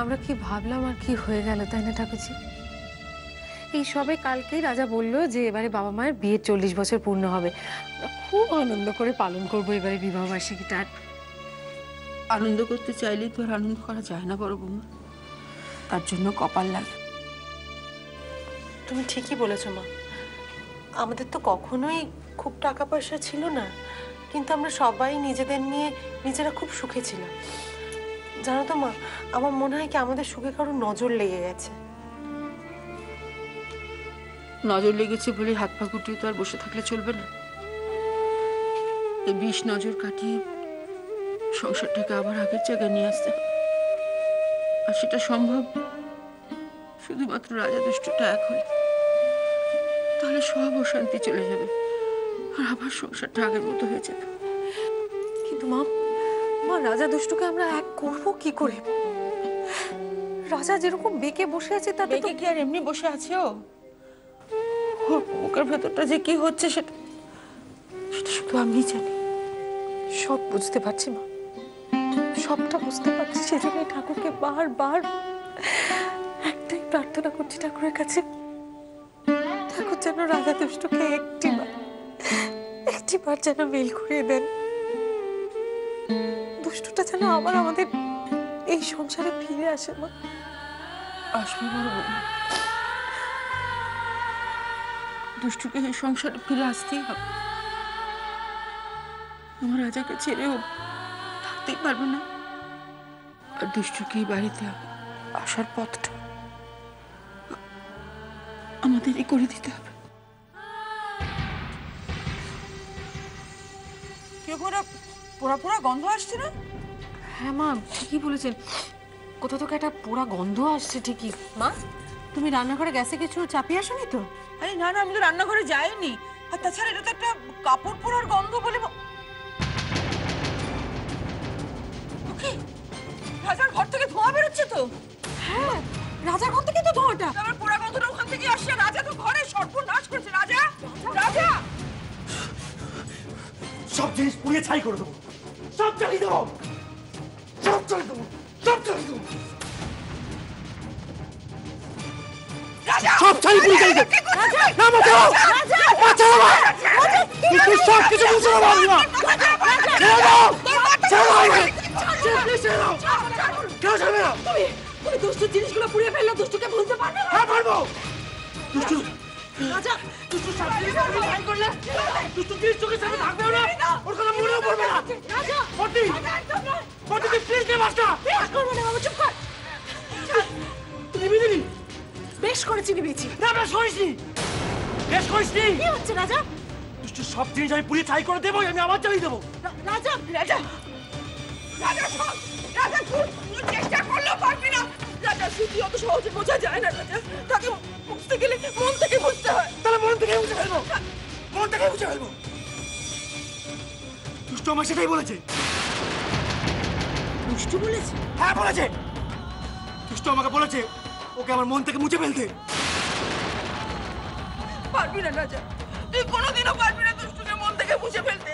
আমরা কি ভাবলাম আর কি হয়ে গেল, তাই না ঠাকুরজি? এই সবে কালকেই রাজা বলল যে এবারে বাবা মায়ের বিয়ের 40 বছর পূর্ণ হবে। আমরা খুব আনন্দ করে পালন করবো এবারে বিবাহ বার্ষিকীটা। আনন্দ করতে চাইলেই তো আর আনন্দ করা যায় না বড় বৌমা, তার জন্য কপাল লাগে। তুমি ঠিকই বলেছো মা, আমাদের তো কখনোই খুব টাকা পয়সা ছিল না, কিন্তু আমরা সবাই নিজেদের নিয়ে নিজেরা খুব সুখে ছিলাম। জানো তো মা, আমার মনে হয় কি আমাদের সুখে কারো নজর লেগে গেছে। নজর লেগেছে বলে হাত পা গুটিয়ে তো আর বসে থাকলে চলবে না। এই 20 নজর কাটিয়ে সংসারটাকে আবার আগের জায়গায় নিয়ে আসতে হবে। আর সেটা সম্ভব শুধুমাত্র রাজা দুষ্টটা এক হলে। তাহলে সব অশান্তি চলে যাবে আর আবার সংসারটা আগের মতো হয়ে যাবে। কিন্তু মা, রাজা দুষ্টুকে আমরা এক করবো কি করে? রাজা যেরকম বেঁকে বসে আছে তাতে বেঁকে কি আর এমনি বসে আছে ও? ওর বুকের ভেতরটা যে কি হচ্ছে সেটা শুধু আমিই জানি। সব বুঝতে পারছি মা, সবটা বুঝতে পারছি। সেজন্যই ঠাকুরকে বারবার একটাই প্রার্থনা করছি ঠাকুরের কাছে, ঠাকুর যেন রাজা দুষ্টুকে একটিবার যেন মেল করিয়ে দেন। দুষ্টুটা যেন আবার আমাদের এই সংসারে ফিরে আসে মা। আসবে বড় বৌমা, দুষ্টুকে এই সংসারে ফিরে আসতেই হবে। আমার রাজাকে ছেড়েও থাকতেই পারবে না। আর দুষ্টুকে এই বাড়িতে আসার পথটা আমাদেরই করে দিতে হবে। কেউ পোড়া পোড়া গন্ধ আসছে না? হ্যাঁ মা, ঠিকই বলেছেন, কোথা থেকে একটা পোড়া গন্ধ আসছে ঠিকই। মা, তুমি রান্নাঘরে গ্যাসে কিছু চাপিয়ে আসোনি তো? আরে না না, আমি তো রান্নাঘরে যাইনি। আর তাছাড়া এটা তো একটা কাপড় পোড়ার গন্ধ বলে। ওকে, রাজার ঘর থেকে ধোঁয়া বেরোচ্ছে তো। হ্যাঁ, রাজার ঘর থেকে তো ধোঁয়াটা। আমার পোড়া গন্ধটা ওখান থেকে আসছে। রাজা তো ঘরে সর্বনাশ করেছে। রাজা, রাজা, সব জিনিস পুড়িয়ে ছাই করে দেবো, সব জ্বালিয়ে দেবো, সব জ্বালিয়ে দেবো, সব জ্বালিয়ে দেবো, সব ছাই পুড়িয়ে জ্বালিয়ে দেবো। না বাঁচাও, বাঁচাও আমায়, তুই সব কিছু বুঝে নেবো আমি না। ছেড়ে দাও, ছেড়ে দাও আমায়, ছেড়ে দাও, কেউ ছাড়বে না। তুমি দুষ্টু জিনিসগুলো পুড়িয়ে ফেললে দুষ্টুকে ভুলতে পারবে না। হ্যাঁ পারবো। দুষ্টু রাজা, দুষ্টু সব জিনিস আমি ছাই করলে দুষ্টু জিনিস চোখের সামনে থাকবেও না, ওর কথা মনেও পড়বে না। রাজা, পটি পটি তুই প্লিজ নে মাছটা। বেশ করবো না বাবা, চুপ কর। তুই নিবি দিলি? বেশ করেছি, নিবেছি। না বেশ করিসনি, বেশ করিসনি। কি হচ্ছে রাজা? দুষ্টু সব জিনিস আমি পুড়িয়ে ছাই করে দেবো, আমি আবার জ্বালিয়ে দেবো। রাজা, রাজা, রাজা, রাজা, তুই চেষ্টা করলেও পারবি না। রাজা, স্মৃতি অত সহজে বোঝা যায় না রাজা। তাকে বুঝতে গেলে মন থেকে বুঝতে হয়। তাহলে মন থেকে বুঝে ফেলবো, মন থেকে বুঝে ফেলবো। দুষ্টু আমার সেটাই বলেছে। দুষ্টু বলেছে? হ্যাঁ বলেছে, দুষ্টু আমাকে বলেছে ওকে আমার মন থেকে মুছে ফেলতে। পারবি না রাজা, তুই কোনোদিনও পারবি না দুষ্টুকে মন থেকে মুছে ফেলতে।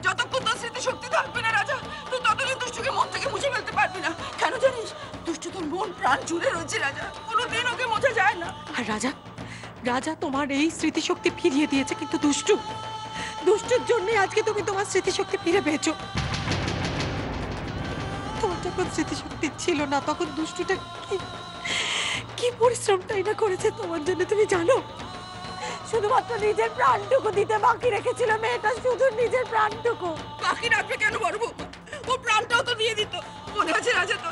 যতক্ষণ তোর স্মৃতি শক্তি থাকবে না রাজা, তুই ততদিন দুষ্টুকে মন থেকে মুছে ফেলতে পারবি না। কেন জানিস? দুষ্টু তোর মন প্রাণ জুড়ে রয়েছে রাজা, কোনোদিন ওকে মোছা যায় না। আর রাজা, রাজা তোমার এই স্মৃতিশক্তি ফিরিয়ে দিয়েছে, কিন্তু দুষ্টুর জন্য আজকে তুমি তোমার স্মৃতিশক্তি ফিরে পেয়েছো। তোমার যখন স্মৃতিশক্তি ছিল না তখন দুষ্টুটা কি পরিশ্রমটাই না করেছে তোমার জন্য, তুমি জানো? শুধুমাত্র নিজের প্রাণটুকু দিতে বাকি রেখেছিল মেয়েটা, শুধু নিজের প্রাণটুকু। বাকি রাখবে কেন বড় বউ? ও প্রাণটাও তো দিয়ে দিত। মনে আছে রাজা তো,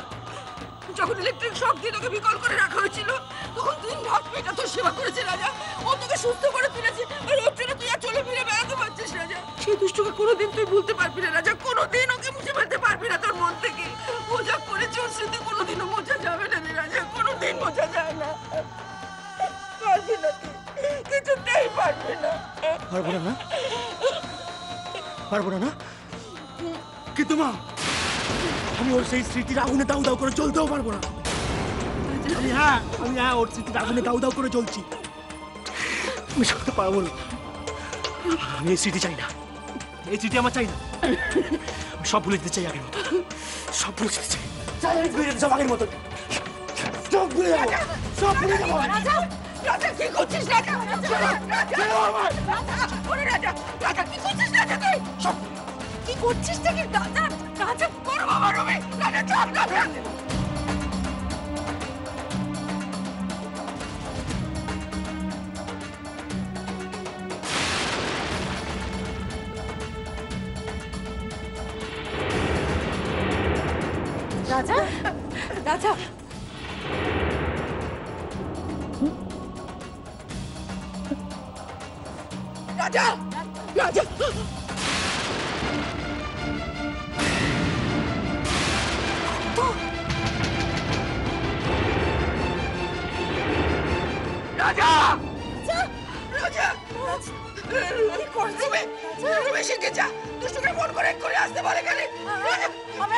যখন ইলেকট্রিক শক দিয়ে তোকে বিকল করে রাখা হয়েছিল তখন 3 রাত মেয়েটা তোর সেবা করেছে রাজা। ও তোকে সুস্থ করে তুলেছে, আর ওর জন্য তুই আর চলে ফিরে বেড়াতে পারছিস রাজা। সেই দুষ্টুকে কোনোদিন তুই ভুলতে পারবি না রাজা, কোনোদিন ওকে মুছে ফেলতে পারবি না তোর মন থেকে। ও যা করেছে ওর স্মৃতি কোনোদিনও মোছা যাবে না রে রাজা, কোনোদিন মোছা যায় না। পারবি না তুই, কিছুতেই পারবি না। পারবো না, পারবো না। কিন্তু মা, আমি ওর সেই স্মৃতির আগুনে দাউ দাউ করে জ্বলতেও পারবো না। আমি ওর স্মৃতির আগুনে দাউ দাউ করে জ্বলছি, আমি সত্যি পারবো না। আমি এই স্মৃতি চাই না, এই স্মৃতি আমার চাই না। আমি সব ভুলে যেতে চাই আগের মতো, সব ভুলে যেতে চাই, চাই আমি ফিরে যেতে সব আগের মতো। সব ভুলে যাবো, সব ভুলে যাবো। রাজা কি করছিস রাজা? ছেড়ো আমায়। ওরে রাজা, রাজা কি করছিস রাজা তুই? কি করছিস তুই? রাজা, রাজা বড় বাবা রবি, রাজা চল রাজা। রাজা, রাজা, রাজা, রাজা। রাজা, রাজা, কি করছিস? রবি শিখে যা, দুষ্টুকে ফোন করে আসতে বলে এখানে। রাজা,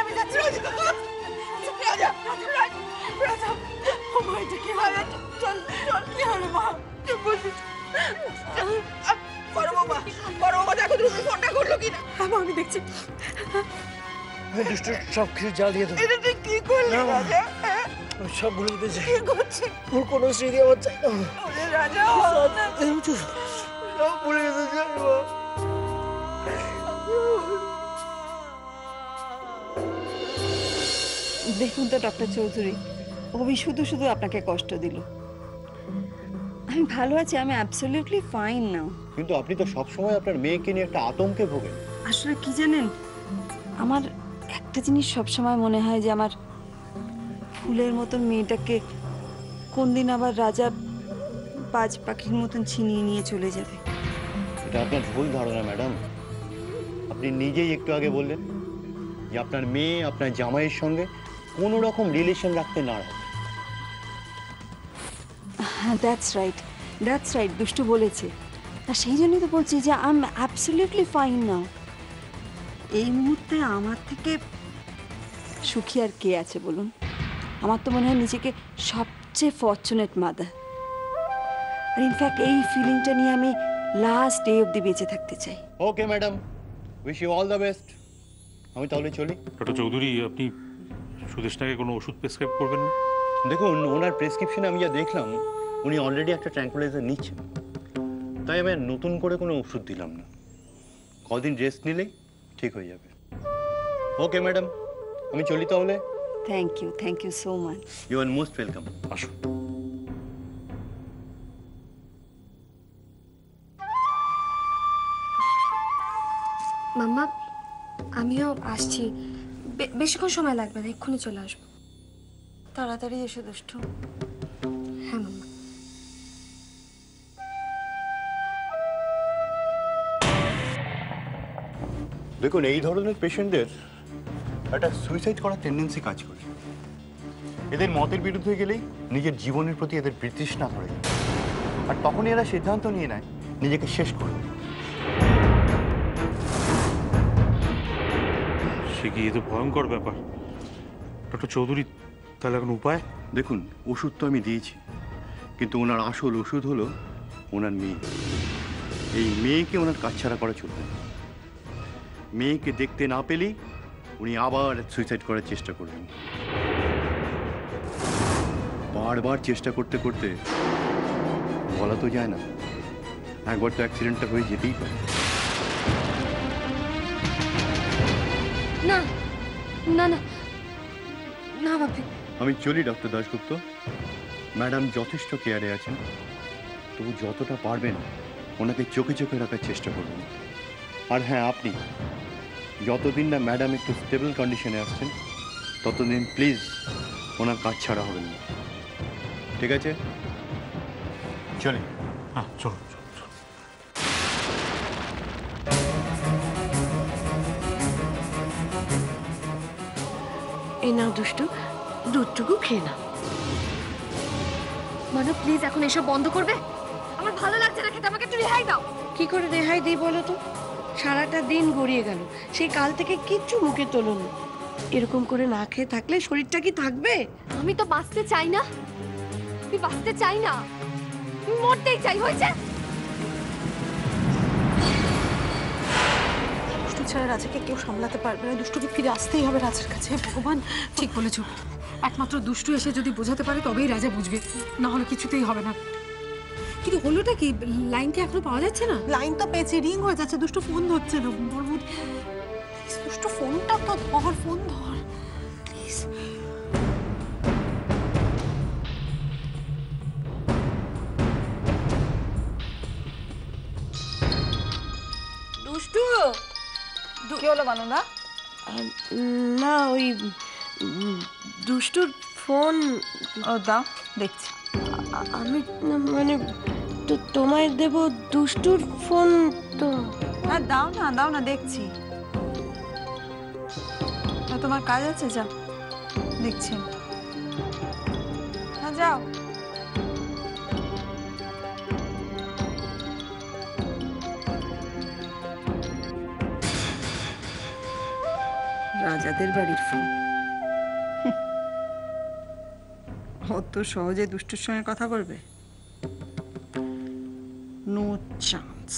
আমি যাচ্ছি। রাজা, রাজা, রাজা, ও মা, এটা কি হয়? চল, চল, কি হলো মা? কি বলছিস? বড় বাবা দেখো রবি ফোনটা করলো কিনা। হ্যাঁ মা, আমি দেখছি। দুষ্টু সব কিছু জ্বালিয়ে দেবো। এটা তুই কি করলি না, মা। রাজা? হ্যাঁ? আমি সব ভুলে যেতে চাই। কি করছিস? ওর কোনো স্মৃতি আমার চাই না। ওরে রাজা, আমি তো সব ভুলে যেতে চাই মা। দেখুন তো ডক্টর চৌধুরী, অভি শুধু শুধু আপনাকে কষ্ট দিল। আমি ভালো আছি, আমি অ্যাবসলিউটলি ফাইন নাও। কিন্তু আপনি তো সবসময় আপনার মেয়েকে নিয়ে একটা আতঙ্কে ভোগেন। আসলে কি জানেন, আমার একটা জিনিস সবসময় মনে হয় যে আমার ফুলের মতন মেয়েটাকে কোন দিন আবার রাজা বাজ পাখির মতন ছিনিয়ে নিয়ে চলে যাবে। এটা আপনার ভুল ধারণা ম্যাডাম। আপনি নিজেই একটু আগে বললেন যে আপনার মেয়ে আপনার জামাইয়ের সঙ্গে কোনো রকম রিলেশন রাখতে নারাজ। হ্যাঁ, দ্যাটস রাইট, দুষ্টু বলেছে। আর সেই জন্যই তো বলছি যে আই এম অ্যাবসলিউটলি ফাইন নাও। এই মুহূর্তে আমার থেকে সুখী আর কে আছে বলুন? আমার তো মনে হয় নিজেকে সবচেয়ে ফরচুনেট মাদার। আর ইনফ্যাক্ট এই ফিলিংটা নিয়ে আমি লাস্ট ডে অবধি বেঁচে থাকতে চাই। Okay madam, wish you all the best. আমি তাহলে চলি। ডক্টর চৌধুরী, আপনি সুদেশনাকে কোনো ওষুধ প্রেসক্রাইব করবেন না? দেখুন, ওনার প্রেসক্রিপশনে আমি যা দেখলাম উনি অলরেডি একটা ট্র্যাঙ্কুলাইজার নিচ্ছেন, তাই আমি আর নতুন করে কোনো ওষুধ দিলাম না। কদিন রেস্ট নিলেই ঠিক হয়ে যাবে। ওকে ম্যাডাম, আমি চলি তাহলে। Thank you so much. You are most welcome. আসুন। মাম্মা, আমিও আসছি। বেশিক্ষণ সময় লাগবে না, এক্ষুনি চলে আসবো। তাড়াতাড়ি এসো দুষ্টু। হ্যাঁ মাম্মা। দেখুন, এই ধরনের পেশেন্টদের একটা সুইসাইড করার টেন্ডেন্সি কাজ করে। এদের মতের বিরুদ্ধে গেলেই নিজের জীবনের প্রতি এদের বিতৃষ্ণা ধরে যায়, আর তখনই এরা সিদ্ধান্ত নিয়ে নেয় নিজেকে শেষ করবে। সে কি, এ তো ভয়ঙ্কর ব্যাপার। ডক্টর চৌধুরী, তাহলে এখন উপায়? দেখুন, ওষুধ তো আমি দিয়েছি, কিন্তু ওনার আসল ওষুধ হলো ওনার মেয়ে। এই মেয়েকে ওনার কাছছাড়া করা চলবে না। মেয়েকে দেখতে না পেলেই উনি আবার সুইসাইড করার চেষ্টা করবেন। বারবার চেষ্টা করতে করতে বলা তো যায় না, একবার তো অ্যাক্সিডেন্টটা হয়ে যেতেই পারে। না না না না বাপি। আমি চলি ডক্টর দাশগুপ্ত। ম্যাডাম যথেষ্ট কেয়ারে আছেন, তবু যতটা পারবেন ওনাকে চোখে চোখে রাখার চেষ্টা করবেন। আর হ্যাঁ, আপনি যতদিন না ম্যাডাম একটু স্টেবল কন্ডিশনে আসছেন ততদিন প্লিজ ওনার কাজ ছাড়া হবেন না, ঠিক আছে? চলি। হ্যাঁ, চলো। এই নাও দুষ্টু, দুধটুকু খেয়ে নাও। মানে প্লিজ এখন এসব বন্ধ করবে? আমার ভালো লাগছে না খেতে, আমাকে একটু রেহাই দাও। কি করে রেহাই দিই বলো তো? সারাটা দিন গড়িয়ে গেল, সেই কাল থেকে কিচ্ছু মুখে তোলোনি। এরকম করে না খেয়ে থাকলে শরীরটা কি থাকবে? আমি তো বাঁচতে চাই না, আমি বাঁচতে চাই না, আমি মরতেই চাই। হয়েছে? দুষ্টু ছাড়া রাজাকে কেউ সামলাতে পারবে না। দুষ্টুকে ফিরে আসতেই হবে রাজার কাছে। ভগবান, ঠিক বলেছো। একমাত্র দুষ্টু এসে যদি বোঝাতে পারে তবেই রাজা বুঝবে, না হলে কিছুতেই হবে না। কিন্তু হলোটা কি, লাইনকে এখনো পাওয়া যাচ্ছে না? লাইন তো পেয়েছে, রিং হয়ে যাচ্ছে, দুষ্টু ফোন ধরছে না। বড়বুদ দুষ্টু ফোনটা তো ধর, ফোন ধর প্লিজ। দুষ্টু কি হলো বানুদা? না ওই দুষ্টুর ফোন। ও দাও দেখছি। আমি মানে তো তোমায় দেব দুষ্টুর ফোন তো। হ্যাঁ দাও না, দাও না, দেখছি। তোমার কাজ আছে, যাও দেখছি। হ্যাঁ যাও। রাজাদের বাড়ির ফোন। অত সহজে দুষ্টুর সঙ্গে কথা বলবে? No chance.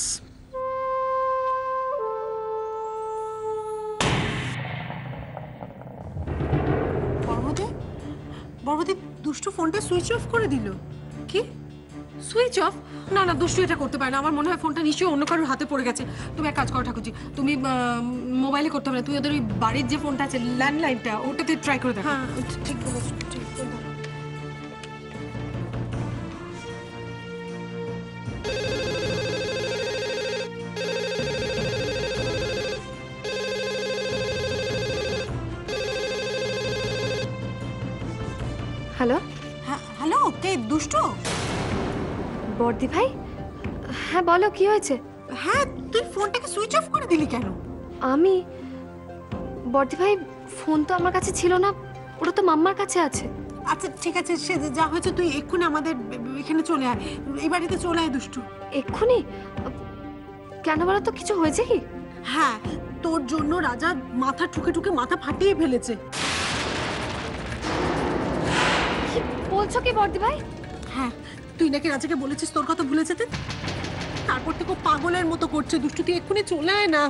বড়বুদি দুষ্টু ফোনটা সুইচ অফ করে দিল। কি সুইচ অফ? না না, দুষ্টু এটা করতে পারে না। আমার মনে হয় ফোনটা নিশ্চয়ই অন্য কারোর হাতে পড়ে গেছে। তুমি এক কাজ করো ঠাকুরজি, তুমি মোবাইলে করতে হবে না, তুমি ওদের ওই বাড়ির যে ফোনটা আছে ল্যান্ডলাইনটা, ওটাতে ট্রাই করে দেখো। হ্যাঁ ঠিক বলেছো, ঠিক বলেছো। হ্যালো হ্যালো, কে? দুষ্টু? বর্দি ভাই? হ্যাঁ বলো, কি হয়েছে? হ্যাঁ, তুই ফোনটাকে সুইচ অফ করে দিলি কেন? আমি বর্দি ভাই, ফোন তো আমার কাছে ছিল না, ওটা তো মাম্মার কাছে আছে। আচ্ছা ঠিক আছে, সে যা হয়েছে তুই এক্ষুনি আমাদের এখানে চলে আয়, এই বাড়িতে চলে আয় দুষ্টু। এক্ষুনি? কেন বলো তো, কিছু হয়েছে কি? হ্যাঁ, তোর জন্য রাজা মাথা ঠুকে ঠুকে মাথা ফাটিয়ে ফেলেছে। কি বলছো কি বর্দি ভাই? হ্যাঁ, তুই নাকি রাজাকে বলেছিস তোর কথা ভুলে যেতে, তারপর থেকে পাগলের মতো করছে। দুষ্টু তুই এক্ষুনি চলে আয় না।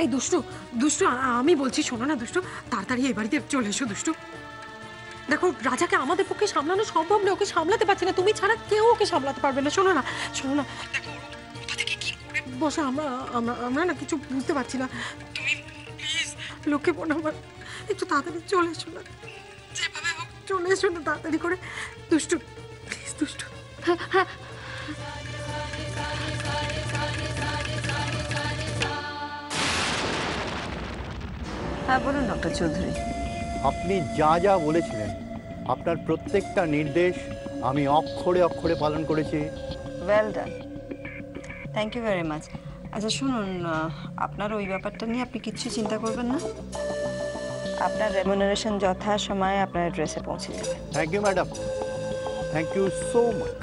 এই দুষ্টু, দুষ্টু আমি বলছি শোনো না দুষ্টু, তাড়াতাড়ি এই বাড়িতে চলে এসো দুষ্টু। দেখো রাজাকে আমাদের পক্ষে সামলানো সম্ভব না, ওকে সামলাতে পারছি না, তুমি ছাড়া কেউ ওকে সামলাতে পারবে না। শোনো না, শোনো না, দেখো কোথা থেকে কি করে বসে আমরা না কিছু বুঝতে পারছি না। তুমি প্লিজ লোকে বোন আমার, একটু তাড়াতাড়ি চলে এসো না, যেভাবে হোক চলে এসো না তাড়াতাড়ি করে দুষ্টু, প্লিজ দুষ্টু। হ্যাঁ হ্যাঁ বলুন ডক্টর চৌধুরী। আপনি যা যা বলেছিলেন আপনার প্রত্যেকটা নির্দেশ আমি অক্ষরে অক্ষরে পালন করেছি। Well done, thank you very much. আচ্ছা শুনুন, আপনার ওই ব্যাপারটা নিয়ে আপনি কিচ্ছু চিন্তা করবেন না, আপনার রেমুনারেশন যথাসময়ে আপনার অ্যাড্রেসে পৌঁছে যাবে। Thank you madam, thank you so much.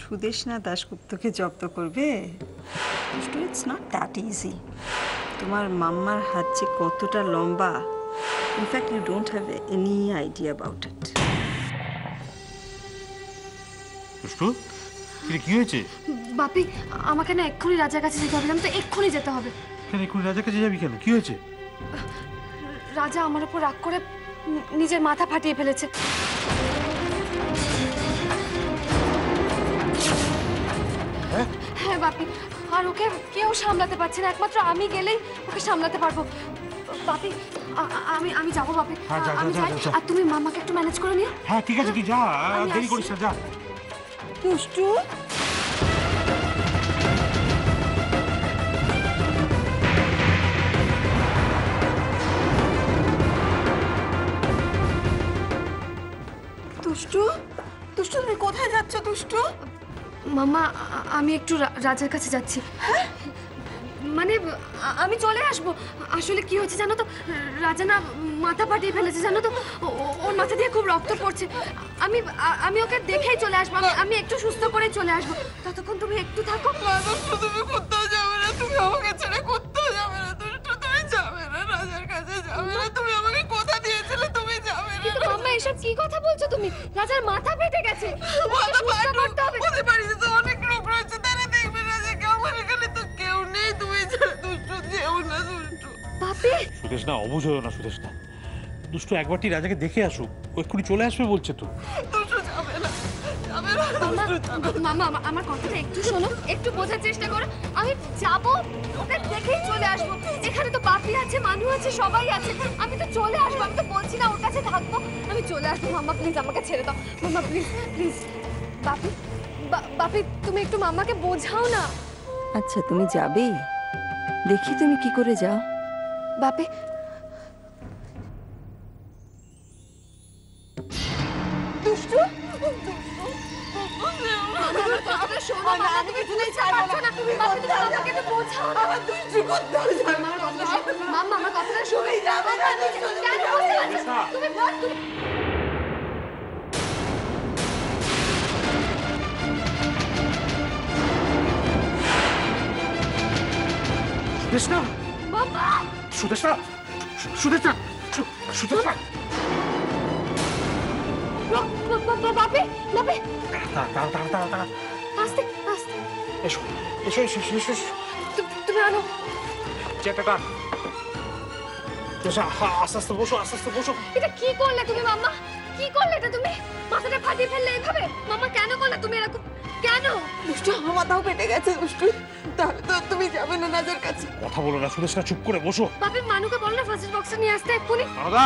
Sudeshna দাশগুপ্তকে জব্দ করবে? It's not that easy. তোমার মাম্মার হাত যে কতটা লম্বা, in fact you don't have any idea about it. দুষ্টু, কি হয়েছে? বাপি, আমাকে না এক্ষুনি রাজার কাছে যেতে হবে, জানো তো, এক্ষুনি যেতে হবে। কেন এক্ষুনি রাজার কাছে যাবি কেন? কি হয়েছে? রাজা আমার উপর রাগ করে নিজের মাথা ফাটিয়ে ফেলেছে। হ্যাঁ বাপি, আর ওকে কেউ সামলাতে পারছে না, একমাত্র আমি গেলেই ওকে সামলাতে পারবো। বাপি আমি যাবো বাপি, হ্যাঁ, যা, আমি যা, যাই। যা, যা। আর তুমি মামাকে একটু ম্যানেজ করে নিও। হ্যাঁ ঠিক আছে, তুই যা, আমি দেরি আসছি। করিস না, যা। দুষ্টু দুষ্টু দুষ্টু তুমি কোথায় যাচ্ছ দুষ্টু? মামা, আমি একটু রাজার কাছে যাচ্ছি। মানে আমি চলে আসবো। আসলে কি হয়েছে জানো তো, রাজা না মাথা ফাটিয়ে ফেলেছে জানো তো, ওর মাথা দিয়ে খুব রক্ত পড়ছে। আমি ওকে দেখেই চলে আসবো, আমি একটু সুস্থ করে চলে আসবো। ততক্ষণ তুমি একটু থাকো। তুমি কোথাও যাবে না, তুমি আমাকে ছেড়ে কোথাও যাবে না দুষ্টু, তুমি যাবে না রাজার কাছে, যাবে না। তুমি আমাকে কথা দিয়েছিলে তুমি যাবে না। কিন্তু মাম্মা, এসব কি কথা বলছো তুমি? রাজার মাথা ফেটে গেছে, মাথা ফাটুক, ওদের বাড়িতে তো অনেক লোক রয়েছে, তারা দেখবে রাজাকে, আমার বাপি সুদেশ না, অবুঝ হয়েও না সুদেশ না। দুষ্টু একবারটি রাজাকে দেখে আসুক, ও এক্ষুনি চলে আসবে বলছে তো। মামা আমার কথাটা একটু শোনো, একটু বোঝার চেষ্টা করো। আমি যাব, ওকে দেখেই চলে আসবো। এখানে তো বাপি আছে, মানু আছে, সবাই আছে। আমি তো চলে আসবো, আমি তো বলছি না ওর কাছে থাকবো। আমি চলে আসবো মাম্মা, প্লিজ আমাকে ছেড়ে দাও মাম্মা, প্লিজ প্লিজ। বাপি বাপি তুমি একটু মাম্মাকে বোঝাও না। আচ্ছা তুমি যাবে, দেখি তুমি কি করে যাও। বাপি দুষ্টু সুদেশনা, সুদেশনা, সুদেশনা, সুদেশনা। বাপি বাপি তাড়া আস্তে আস্তে এসো এসো এসো এসো এসো। তুমি আনো চেকটা আস্তে আস্তে বসো, আস্তে আস্তে বসো। এটা কি করলে তুমি মাম্মা? কি করলে এটা তুমি? মাথাটা ফাটিয়ে ফেললে এভাবে? মাম্মা কেন করলে তুমি এরকম? কেন? দুষ্টু আমার মাথাও ফেটে গেছে দুষ্টু। তাহলে তো তুমি যাবে না রাজার কাছে। কথা বলো না সুদেশ না, চুপ করে বসো। বাপি মানুকে বল না ফার্স্ট এড বক্সটা নিয়ে আসতে এক্ষুনি। দাদা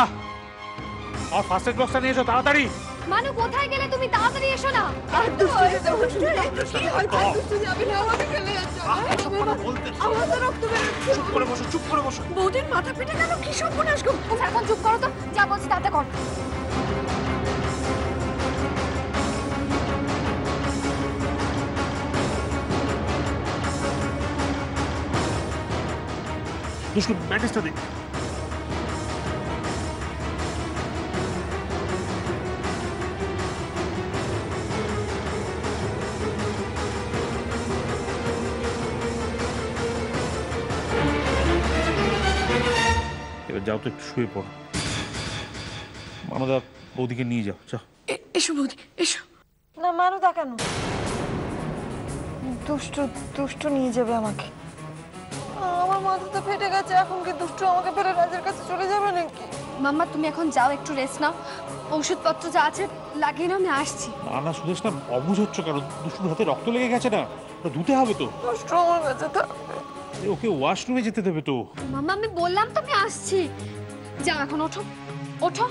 আর ফার্স্ট এড বক্সটা নিয়ে এসো তাড়াতাড়ি। মানু কোথায় গেলে? তুমি তাড়াতাড়ি এসো না। আর দুষ্টু কি হয়েছে? দুষ্টু যাবে না, আমাকে ফেলে যাচ্ছে। আমার তো রক্ত বেরোচ্ছে। চুপ করে বসো, চুপ করে বসো। বৌদির মাথা ফেটে গেল, কি সর্বনাশ গো। এখন চুপ করো তো, যা বলছি তাতে কর। দুষ্টু ব্যান্ডেজটা দে। এবার যাও তো একটু শুয়ে পড়ো। মানদা বৌদিকে নিয়ে যাও, যাও। এসো বৌদি এসো। না মানু তা কেন? দুষ্টু দুষ্টু নিয়ে যাবে আমাকে। আমার মাথা তো ফেটে গেছে, এখন কি দুষ্টু আমাকে ফেলে রাজার কাছে চলে যাবে নাকি? মাম্মা তুমি এখন যাও, একটু রেস্ট নাও, ওষুধপত্র যা আছে লাগিয়ে নাও, আমি আসছি। না না সুদেশ না, অবুঝ হচ্ছ কেন? দুষ্টুর হাতে রক্ত লেগে গেছে না, ওটা ধুতে হবে তো। দুষ্টু আমার কাছে থাকবে। ওকে ওয়াশরুমে যেতে দেবে তো। মাম্মা আমি বললাম তো আমি আসছি। যাও এখন ওঠো, ওঠো।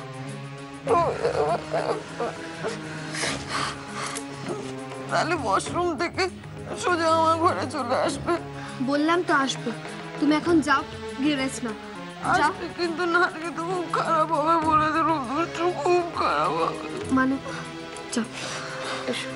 তাহলে ওয়াশরুম থেকে সোজা আমার ঘরে চলে আসবে। বললাম তো আসবে, তুমি এখন যাও, গিয়ে রেস্ট নাও। যাও। আসবে কিন্তু না কিন্তু খুব খারাপ হবে বলে দিল, দুষ্টু খুব খারাপ হবে। মানে যাও। এসো